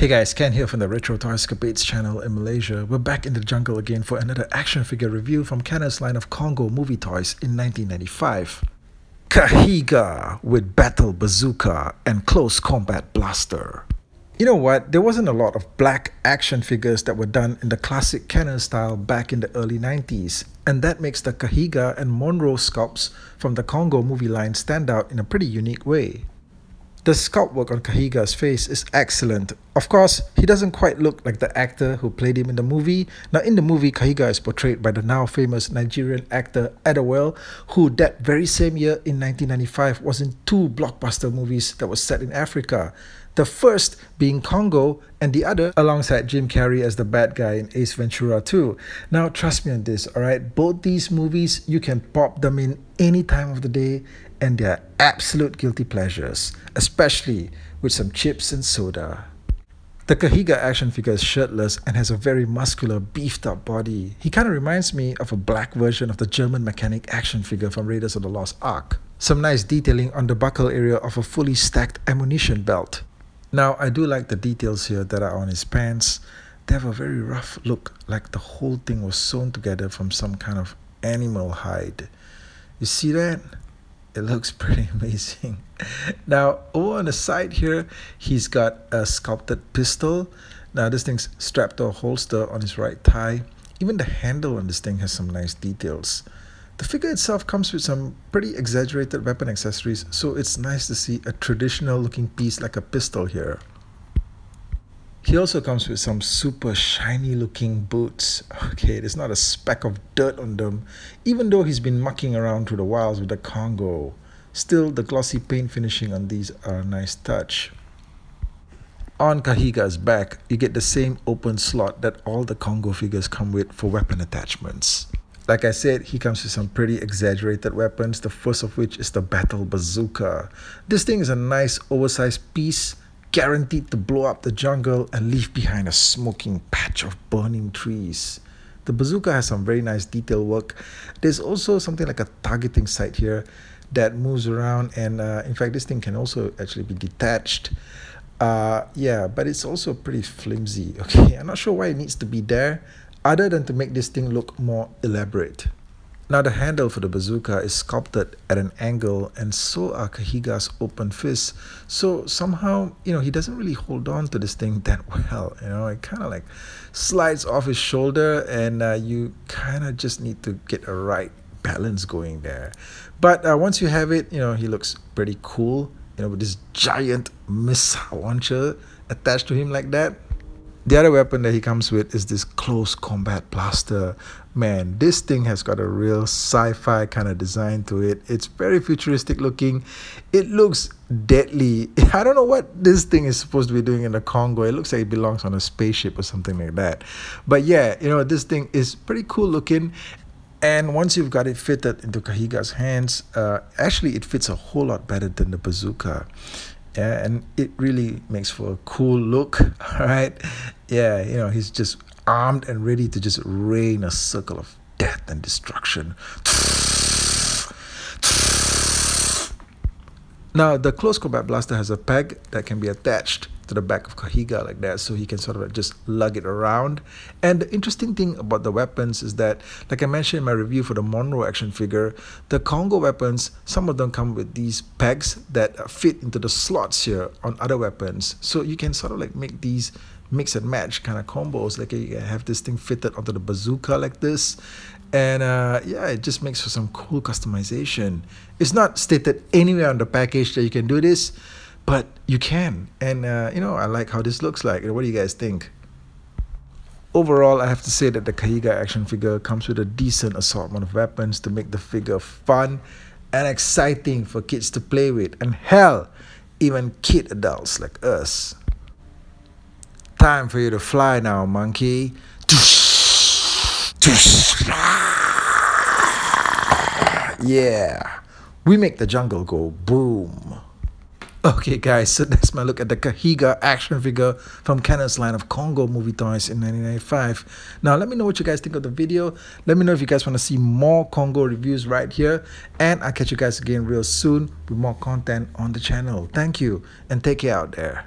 Hey guys, Ken here from the Retro Toys Escapades channel in Malaysia. We're back in the jungle again for another action figure review from KENNER's line of Congo movie toys in 1995. Kahega with Battle Bazooka and Close Combat Blaster. You know what, there wasn't a lot of black action figures that were done in the classic KENNER style back in the early 90s, and that makes the Kahega and Monroe sculpts from the Congo movie line stand out in a pretty unique way. The sculpt work on Kahega's face is excellent. Of course, he doesn't quite look like the actor who played him in the movie. Now in the movie, Kahega is portrayed by the now famous Nigerian actor Adewale, who that very same year in 1995 was in two blockbuster movies that were set in Africa. The first being Congo and the other alongside Jim Carrey as the bad guy in Ace Ventura 2. Now trust me on this, alright? Both these movies, you can pop them in any time of the day and they're absolute guilty pleasures, especially with some chips and soda. The Kahega action figure is shirtless and has a very muscular, beefed up body. He kind of reminds me of a black version of the German mechanic action figure from Raiders of the Lost Ark. Some nice detailing on the buckle area of a fully stacked ammunition belt. Now, I do like the details here that are on his pants. They have a very rough look, like the whole thing was sewn together from some kind of animal hide. You see that? It looks pretty amazing. Now, over on the side here, he's got a sculpted pistol. Now, this thing's strapped to a holster on his right thigh. Even the handle on this thing has some nice details. The figure itself comes with some pretty exaggerated weapon accessories, so it's nice to see a traditional looking piece like a pistol here. He also comes with some super shiny looking boots. Okay, there's not a speck of dirt on them, even though he's been mucking around through the wilds with the Congo. Still, the glossy paint finishing on these are a nice touch. On Kahega's back, you get the same open slot that all the Congo figures come with for weapon attachments. Like I said, he comes with some pretty exaggerated weapons, the first of which is the Battle Bazooka. This thing is a nice oversized piece, guaranteed to blow up the jungle and leave behind a smoking patch of burning trees. The bazooka has some very nice detail work. There's also something like a targeting sight here that moves around, and in fact this thing can also actually be detached. Yeah, but it's also pretty flimsy. Okay, I'm not sure why it needs to be there other than to make this thing look more elaborate. Now the handle for the bazooka is sculpted at an angle, and so are Kahega's open fists. So somehow, he doesn't really hold on to this thing that well. It kind of like slides off his shoulder, and you kind of just need to get a right balance going there. But once you have it, he looks pretty cool, with this giant missile launcher attached to him like that. The other weapon that he comes with is this Close Combat Blaster. Man, this thing has got a real sci-fi kind of design to it. It's very futuristic looking. It looks deadly. I don't know what this thing is supposed to be doing in the Congo. It looks like it belongs on a spaceship or something like that. But yeah, this thing is pretty cool looking. And once you've got it fitted into Kahega's hands, actually it fits a whole lot better than the bazooka. Yeah, and it really makes for a cool look. All right, yeah, he's just armed and ready to just rain a circle of death and destruction. Now the Close Combat Blaster has a peg that can be attached to the back of Kahega like that, so he can sort of just lug it around. And the interesting thing about the weapons is that, like I mentioned in my review for the Monroe action figure, the Congo weapons, some of them come with these pegs that fit into the slots here on other weapons, so you can sort of like make these mix and match kind of combos. Like you have this thing fitted onto the bazooka like this, and yeah, it just makes for some cool customization. It's not stated anywhere on the package that you can do this, but you can. And I like how this looks like. What do you guys think? Overall, I have to say that the Kahega action figure comes with a decent assortment of weapons to make the figure fun and exciting for kids to play with, and hell, even kid adults like us. Time for you to fly now, monkey. Yeah, we make the jungle go boom. Okay guys, so that's my look at the Kahega action figure from KENNER's line of Congo movie toys in 1995. Now let me know what you guys think of the video. Let me know if you guys want to see more Congo reviews right here, and I'll catch you guys again real soon with more content on the channel. Thank you, and take care out there.